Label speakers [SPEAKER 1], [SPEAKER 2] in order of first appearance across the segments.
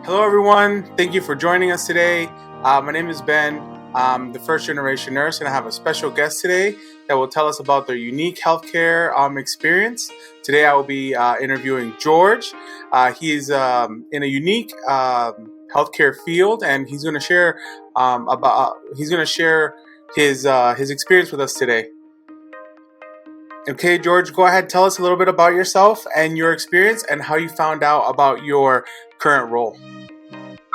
[SPEAKER 1] Hello, everyone. Thank you for joining us today. My name is Ben. I'm the first generation nurse, and I have a special guest today that will tell us about their unique healthcare experience. Today, I will be interviewing George. He is in a unique healthcare field, and he's going to share his experience with us today. Okay, George, go ahead. Tell us a little bit about yourself and your experience and how you found out about your current role.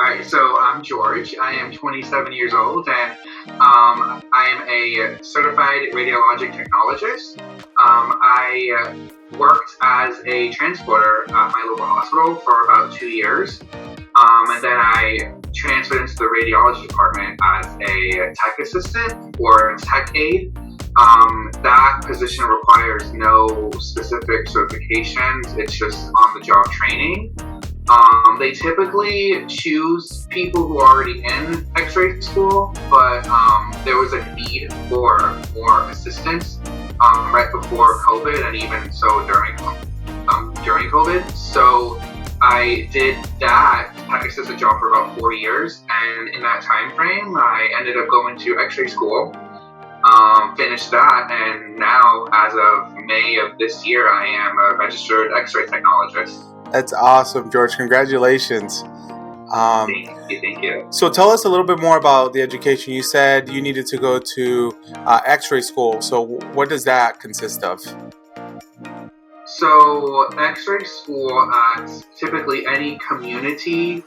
[SPEAKER 2] All right, so I'm George. I am 27 years old, and I am a certified radiologic technologist. I worked as a transporter at my local hospital for about 2 years, and then I transferred into the radiology department as a tech assistant or tech aide. That position requires no specific certifications. It's just on-the-job training. They typically choose people who are already in X-ray school, but there was a need for more assistance right before COVID, and even so during COVID. So I did that tech assistant job for about 4 years, and in that time frame, I ended up going to X-ray school. Finished that, and now as of May of this year, I am a registered X-ray technologist.
[SPEAKER 1] That's awesome, George. Congratulations.
[SPEAKER 2] Thank you.
[SPEAKER 1] So tell us a little bit more about the education. You said you needed to go to X-ray school. So what does that consist of?
[SPEAKER 2] So X-ray school at typically any community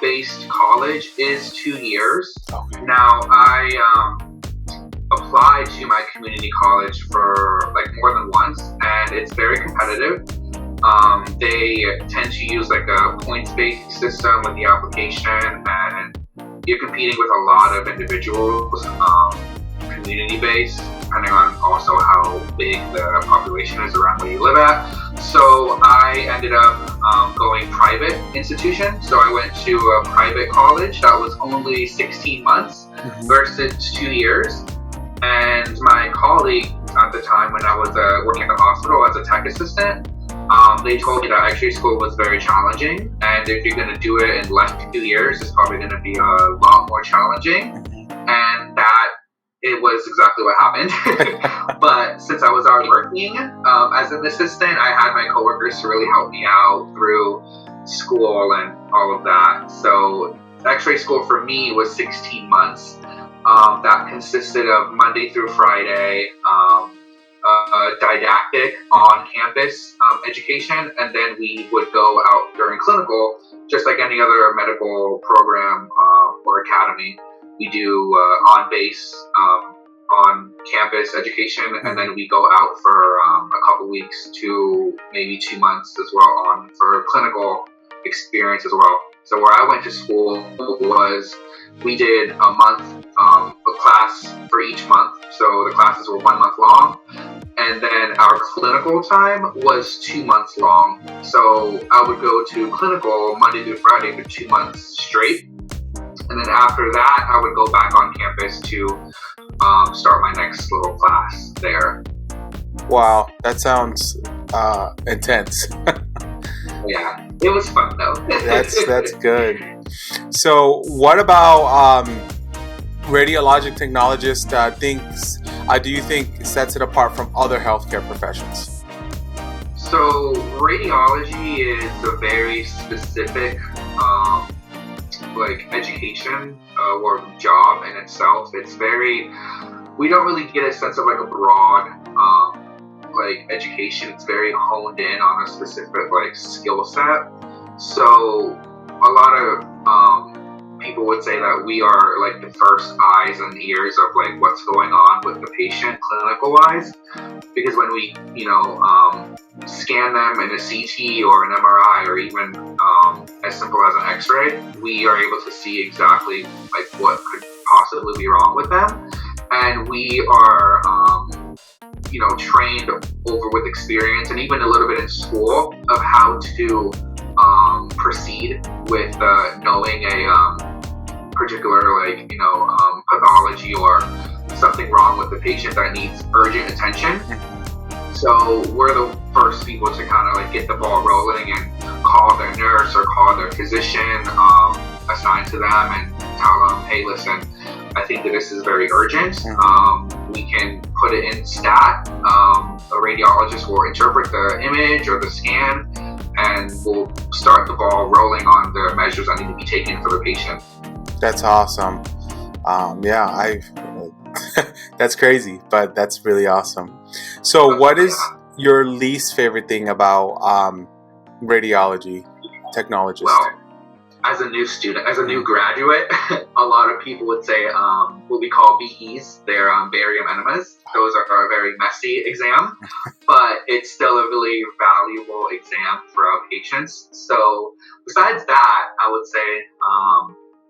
[SPEAKER 2] based college is 2 years.
[SPEAKER 1] Okay.
[SPEAKER 2] Now I applied to my community college for like more than once, and it's very competitive. They tend to use like a points-based system with the application, and you're competing with a lot of individuals, community-based, depending on also how big the population is around where you live at. So I ended up going private institution. So I went to a private college that was only 16 months versus 2 years. And my colleague at the time, when I was working at the hospital as a tech assistant, they told me that X-ray school was very challenging, and if you're going to do it in less than 2 years, it's probably going to be a lot more challenging. And that it was exactly what happened. But since I was already working as an assistant, I had my coworkers to really help me out through school and all of that. So X-ray school for me was 16 months. That consisted of Monday through Friday, didactic on-campus education, and then we would go out during clinical, just like any other medical program or academy. We do on-base, on-campus education, and then we go out for a couple weeks to maybe 2 months as well for clinical experience as well. So where I went to school was we did a month, a class for each month. So the classes were 1 month long. And then our clinical time was 2 months long. So I would go to clinical Monday through Friday for 2 months straight. And then after that, I would go back on campus to start my next little class there.
[SPEAKER 1] Wow, that sounds intense.
[SPEAKER 2] Yeah, it was fun though.
[SPEAKER 1] That's good. So what about Radiologic Technologist do you think sets it apart from other healthcare professions?
[SPEAKER 2] So radiology is a very specific education or job in itself. We don't really get a sense of like a broad education. It's very honed in on a specific skill set. So a lot of people would say that we are like the first eyes and ears of what's going on with the patient clinical wise, because when we scan them in a CT or an MRI or even as simple as an X-ray, we are able to see exactly what could possibly be wrong with them, and we are trained over with experience and even a little bit in school of how to proceed with knowing a particular pathology or something wrong with the patient that needs urgent attention. So we're the first people to kind of like get the ball rolling and call their nurse or call their physician assigned to them and tell them, hey, listen, I think that this is very urgent. We can put it in stat. A radiologist will interpret the image or the scan, and we'll start the ball rolling on the measures that need to be taken for the patient.
[SPEAKER 1] That's awesome. That's crazy, but that's really awesome. So what is your least favorite thing about radiology technologist?
[SPEAKER 2] Well, as a new student, as a new graduate, a lot of people would say what we call BEs. They're barium enemas. Those are a very messy exam, but it's still a really valuable exam for our patients. So besides that, I would say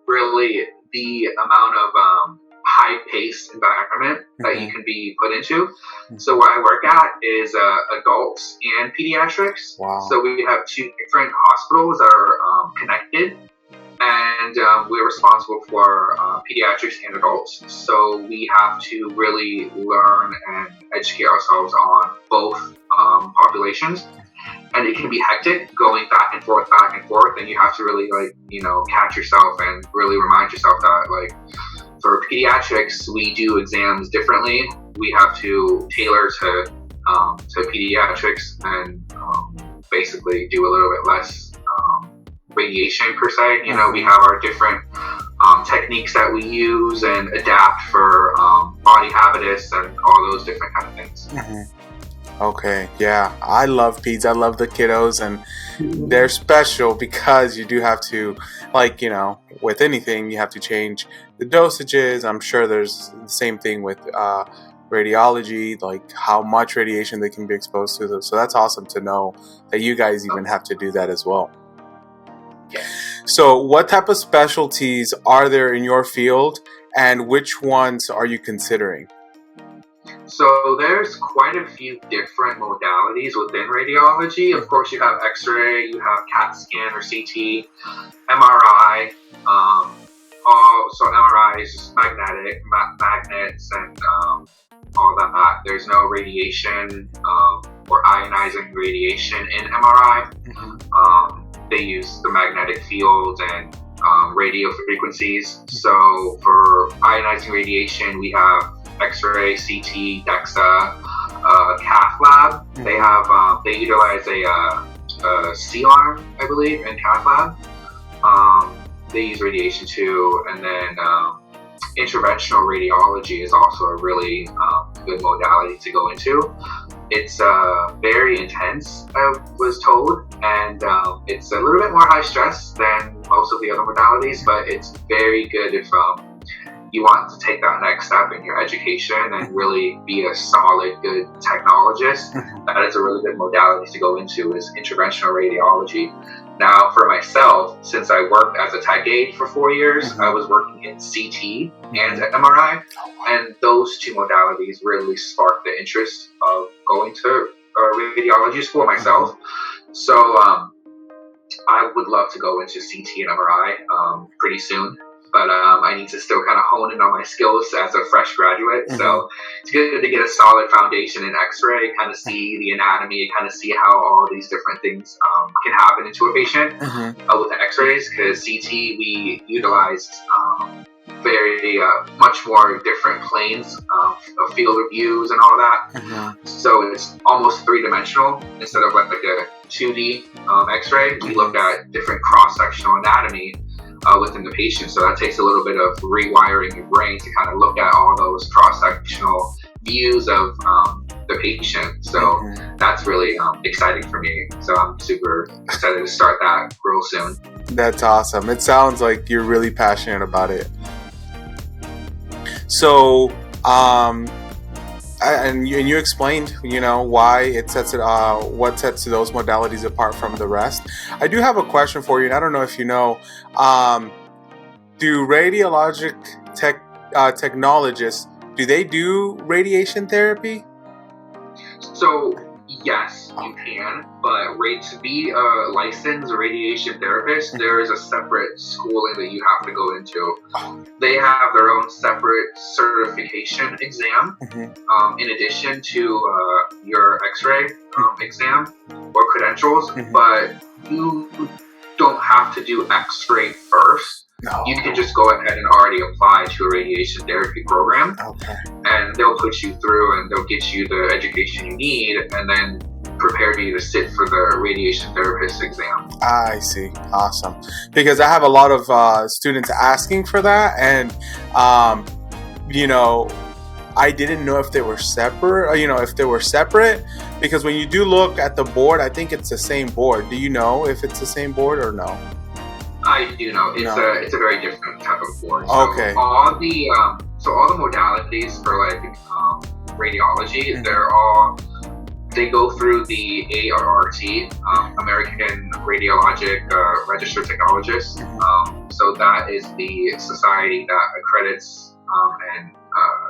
[SPEAKER 2] really the amount of high-paced environment that you can be put into. So where I work at is adults and pediatrics.
[SPEAKER 1] Wow.
[SPEAKER 2] So we have two different hospitals that are connected, and we're responsible for pediatrics and adults. So we have to really learn and educate ourselves on both populations. And it can be hectic going back and forth, and you have to really catch yourself and really remind yourself that for pediatrics, we do exams differently. We have to tailor to pediatrics and basically do a little bit less radiation per se. We have our different techniques that we use and adapt for body habitus and all those different kind of things.
[SPEAKER 1] Okay, yeah, I love peds. I love the kiddos, and they're special because you do have to, with anything, you have to change the dosages. I'm sure there's the same thing with radiology, like how much radiation they can be exposed to. So that's awesome to know that you guys even have to do that as well. So what type of specialties are there in your field, and which ones are you considering?
[SPEAKER 2] So there's quite a few different modalities within radiology. Of course, you have X-ray, you have CAT scan or CT, MRI. So MRI is just magnets and all that. There's no radiation or ionizing radiation in MRI. They use the magnetic field and radio frequencies. So for ionizing radiation, we have X-ray, CT, DEXA, cath lab. They utilize a C-arm, I believe, in cath lab. They use radiation too, and then interventional radiology is also a really good modality to go into. It's very intense, I was told, and it's a little bit more high stress than most of the other modalities, but it's very good if you want to take that next step in your education and really be a solid, good technologist. That is a really good modality to go into, is interventional radiology. Now, for myself, since I worked as a tech aide for 4 years, I was working in CT and MRI, and those two modalities really sparked the interest of going to radiology school myself. So I would love to go into CT and MRI pretty soon. But I need to still kind of hone in on my skills as a fresh graduate. So it's good to get a solid foundation in X-ray, kind of see the anatomy, kind of see how all these different things can happen into a patient with X-rays. Because CT, we utilized very much more different planes of field of views and all that. So it's almost three-dimensional instead of like a 2D X-ray. We look at different cross-sectional anatomy within the patient. So that takes a little bit of rewiring your brain to kind of look at all those cross-sectional views of the patient. So that's really exciting for me. So I'm super excited to start that real soon.
[SPEAKER 1] That's awesome. It sounds like you're really passionate about it. So, and you explained, why it sets it, what sets those modalities apart from the rest. I do have a question for you, and I don't know if you know, do radiologic technologists, do they do radiation therapy?
[SPEAKER 2] So Yes, you can, but to be a licensed radiation therapist, there is a separate schooling that you have to go into. They have their own separate certification exam, in addition to your X-ray exam or credentials, but you don't have to do X-ray first.
[SPEAKER 1] No.
[SPEAKER 2] You can just go ahead and already apply to a radiation therapy program, and they'll put you through and they'll get you the education you need and then prepare you to sit for the radiation therapist exam.
[SPEAKER 1] I see. Awesome. Because I have a lot of students asking for that, and I didn't know if they were separate, because when you do look at the board, I think it's the same board. Do you know if it's the same board or no?
[SPEAKER 2] I do know it's a very different type of board.
[SPEAKER 1] Okay.
[SPEAKER 2] So all the modalities for radiology, they go through the ARRT, American Radiologic Registered Technologist. So that is the society that accredits and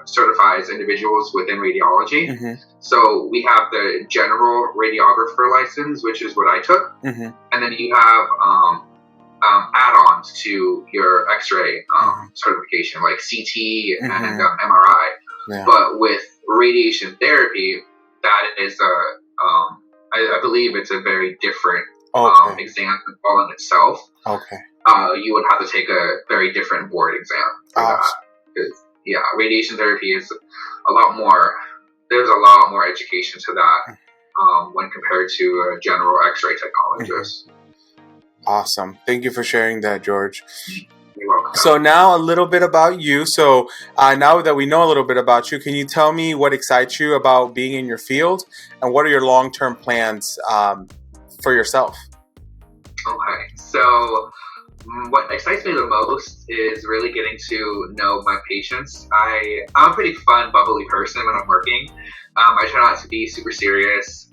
[SPEAKER 2] certifies individuals within radiology. So we have the general radiographer license, which is what I took, and then you have add-ons to your X-ray certification, like CT and MRI. Yeah. But with radiation therapy, that is I believe it's a very different exam all in itself. You would have to take a very different board exam for that. Because, radiation therapy is a lot more. There's a lot more education to that when compared to a general X-ray technologist.
[SPEAKER 1] Awesome. Thank you for sharing that, George.
[SPEAKER 2] You're welcome.
[SPEAKER 1] So now a little bit about you. So now that we know a little bit about you, can you tell me what excites you about being in your field, and what are your long-term plans for yourself?
[SPEAKER 2] Okay. So what excites me the most is really getting to know my patients. I'm a pretty fun, bubbly person when I'm working. I try not to be super serious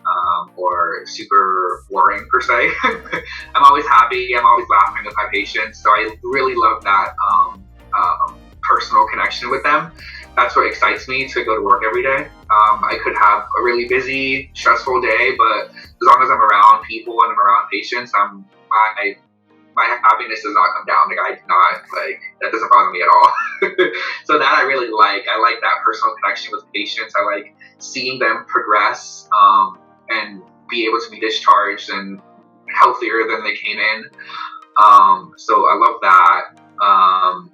[SPEAKER 2] or super boring per se. I'm always happy. I'm always laughing with my patients. So I really love that personal connection with them. That's what excites me to go to work every day. I could have a really busy, stressful day, but as long as I'm around people and I'm around patients, my happiness does not come down. That doesn't bother me at all. So that I really like. I like that personal connection with patients. I like seeing them progress and be able to be discharged and healthier than they came in. So I love that.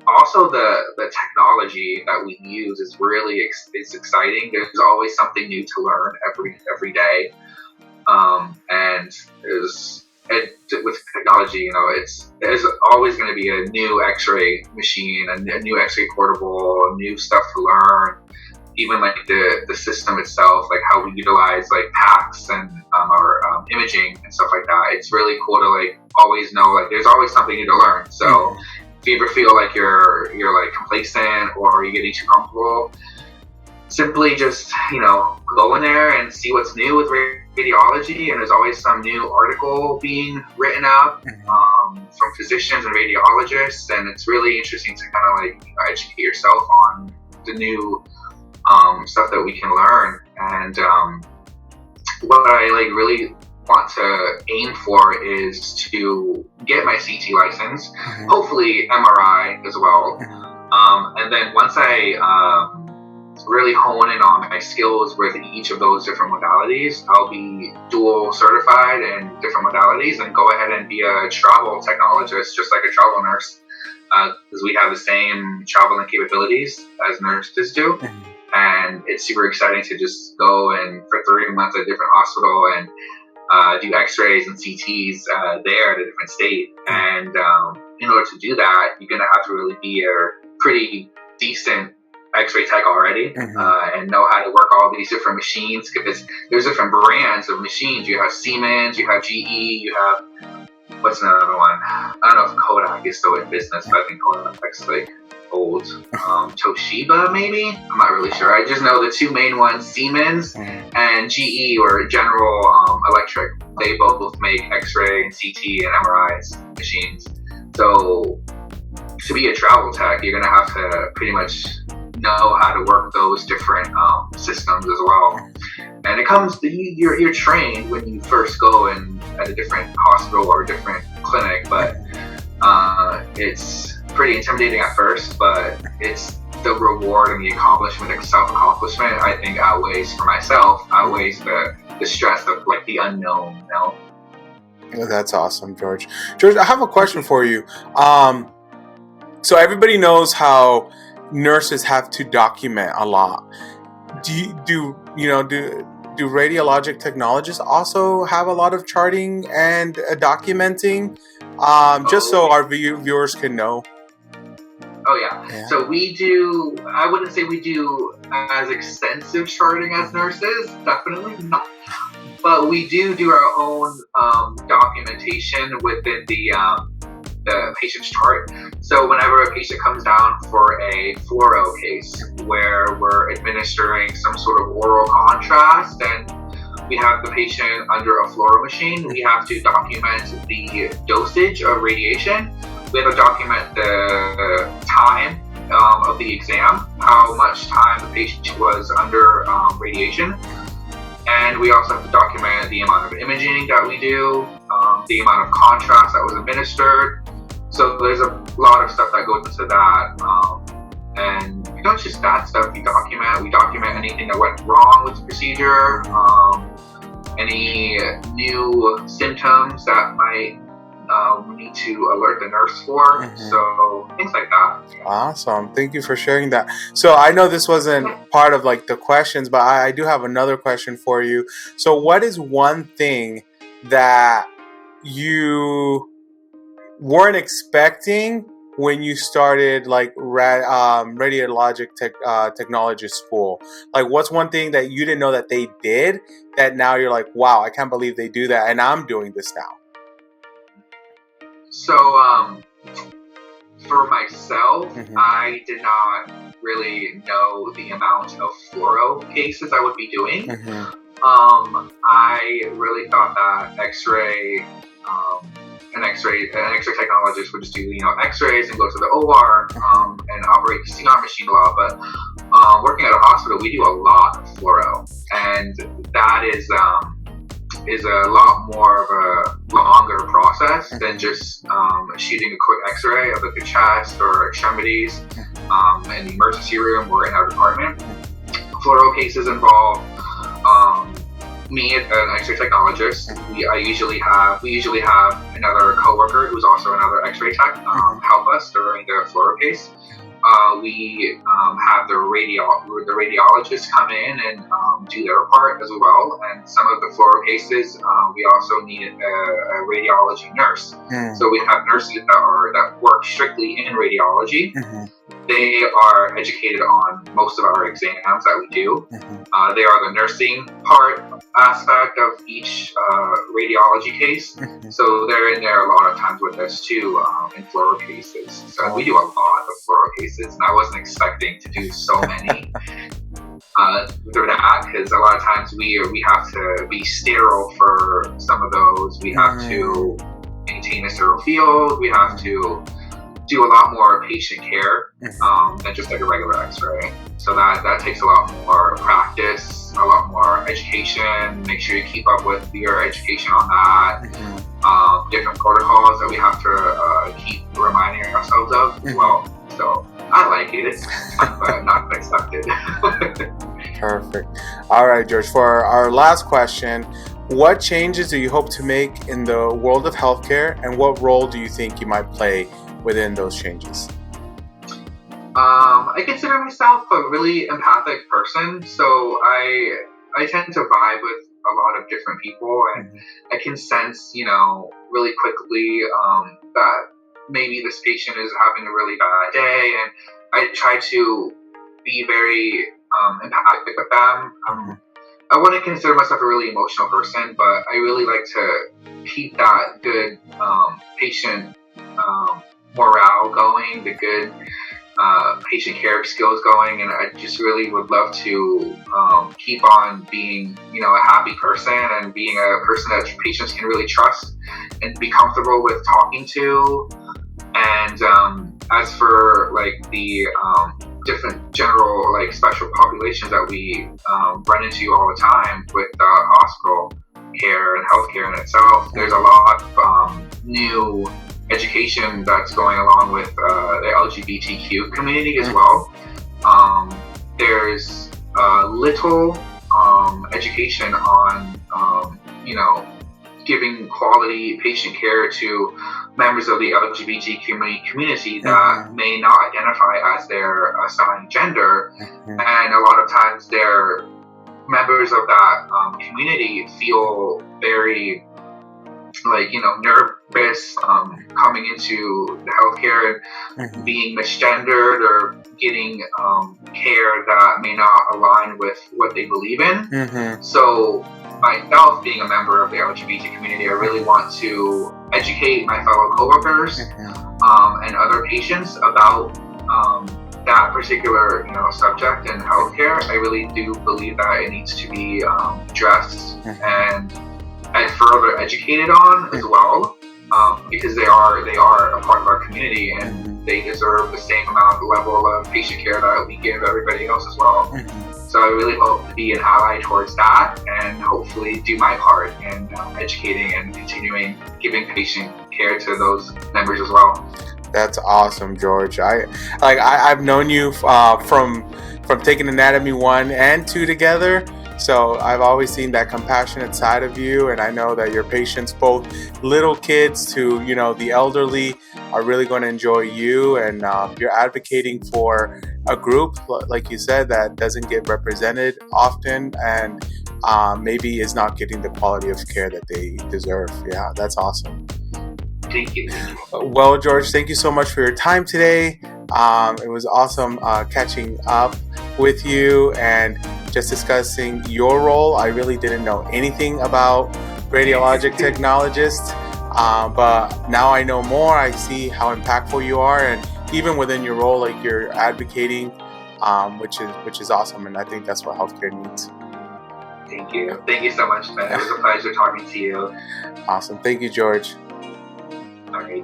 [SPEAKER 2] Also, the technology that we use is really it's exciting. There's always something new to learn every day, and with technology, there's always going to be a new X-ray machine, a new X-ray portable, new stuff to learn. Even like the system itself, like how we utilize like PACS and our imaging and stuff like that. It's really cool to always know there's always something new to learn. So if you ever feel like you're complacent or you're getting too comfortable, simply just go in there and see what's new with radiology. And there's always some new article being written up from physicians and radiologists, and it's really interesting to kind of educate yourself on the new stuff that we can learn. And what I really want to aim for is to get my CT license, hopefully MRI as well. And then once I really hone in on my skills with each of those different modalities, I'll be dual certified in different modalities and go ahead and be a travel technologist, just like a travel nurse, because we have the same traveling capabilities as nurses do. And it's super exciting to just go and for 3 months at a different hospital and do x-rays and CTs there at a different state. And in order to do that, you're going to have to really be a pretty decent x-ray tech already and know how to work all these different machines, because there's different brands of machines. You have Siemens, you have GE, you have, what's another one? I don't know if Kodak is still in business, but I think Kodak's old. Toshiba, maybe? I'm not really sure. I just know the two main ones, Siemens and GE, or General Electric. They both make X-ray and CT and MRI machines. So to be a travel tech, you're going to have to pretty much know how to work those different systems as well. And it comes, you're trained when you first go in at a different hospital or a different clinic, but it's pretty intimidating at first, but it's the reward and the accomplishment, the self-accomplishment, I think outweighs the stress of like the unknown, you know?
[SPEAKER 1] That's awesome, George. George, I have a question for you. So everybody knows how nurses have to document a lot. Do radiologic technologists also have a lot of charting and documenting? Just so our viewers can know.
[SPEAKER 2] Oh yeah. So we do, I wouldn't say we do as extensive charting as nurses, definitely not. But we do our own documentation within the patient's chart. So whenever a patient comes down for a fluoro case where we're administering some sort of oral contrast and we have the patient under a fluoro machine, we have to document the dosage of radiation. We have to document the time of the exam, how much time the patient was under radiation. And we also have to document the amount of imaging that we do, the amount of contrast that was administered. So there's a lot of stuff that goes into that. And not just that stuff we document anything that went wrong with the procedure, any new symptoms that might we need to alert the nurse for. So things like that.
[SPEAKER 1] Awesome. Thank you for sharing that. So I know this wasn't part of like the questions, but I do have another question for you. So what is one thing that you weren't expecting when you started like Radiologic Technologist school? Like what's one thing that you didn't know that they did that now you're like, wow, I can't believe they do that and I'm doing this now?
[SPEAKER 2] So, for myself, I did not really know the amount of fluoro cases I would be doing. I really thought that an X-ray technologist would just do, X-rays and go to the OR and operate the CR machine a lot. But working at a hospital, we do a lot of fluoro, and that is a lot more of a longer process than just shooting a quick X-ray of the chest or extremities in the emergency room or in our department. Fluoro cases involve me, an X-ray technologist. We usually have another coworker who's also another X-ray tech help us during the fluoro case. We have the radiologists come in and do their part as well. And some of the fluoro cases, we also need a radiology nurse. So we have nurses that work strictly in radiology. They are educated on most of our exams that we do. They are the nursing aspect of each radiology case. So they're in there a lot of times with us too in fluoro cases. So we do a lot of fluoro cases, and I wasn't expecting to do so many through that, because a lot of times we have to be sterile for some of those. We have to maintain a sterile field. We have to do a lot more patient care than just like a regular X-ray. So that takes a lot more practice, a lot more education. Make sure you keep up with your education on that. Different protocols that we have to keep reminding ourselves of as well. So I like it. It's fun, but not expected.
[SPEAKER 1] Perfect. All right, George, for our last question, what changes do you hope to make in the world of healthcare, and what role do you think you might play within those changes?
[SPEAKER 2] I consider myself a really empathic person, so I tend to vibe with a lot of different people, and I can sense, really quickly that maybe this patient is having a really bad day, and I try to be very empathic with them. I wouldn't consider myself a really emotional person, but I really like to keep that good patient morale going, the good patient care skills going, and I just really would love to keep on being, a happy person and being a person that patients can really trust and be comfortable with talking to. And as for like the different general like special populations that we run into all the time with hospital care and healthcare in itself. There's a lot of new education that's going along with the LGBTQ community as well. There's little education on giving quality patient care to members of the LGBT community that may not identify as their assigned gender, and a lot of times their members of that community feel very nervous coming into the healthcare and being misgendered or getting care that may not align with what they believe in. So myself, being a member of the LGBT community, I really want to educate my fellow coworkers and other patients about that particular subject in healthcare. I really do believe that it needs to be addressed and further educated on as well, because they are a part of our community and they deserve the same level of patient care that we give everybody else as well. So I really hope to be an ally towards that and hopefully do my part in educating and continuing giving patient care to those members as well.
[SPEAKER 1] That's awesome, George. I've known you from taking Anatomy 1 and 2 together. So I've always seen that compassionate side of you, and I know that your patients, both little kids to the elderly, are really going to enjoy you, and you're advocating for a group, like you said, that doesn't get represented often and maybe is not getting the quality of care that they deserve. Yeah, that's awesome.
[SPEAKER 2] Thank you.
[SPEAKER 1] Well, George, thank you so much for your time today. It was awesome catching up with you and just discussing your role. I really didn't know anything about Radiologic Technologist, but now I know more. I see how impactful you are, and even within your role, like you're advocating, which is awesome, and I think that's what healthcare needs.
[SPEAKER 2] Thank you. Thank you so much, Ben. It was a pleasure talking to you.
[SPEAKER 1] Awesome. Thank you, George.
[SPEAKER 2] All right.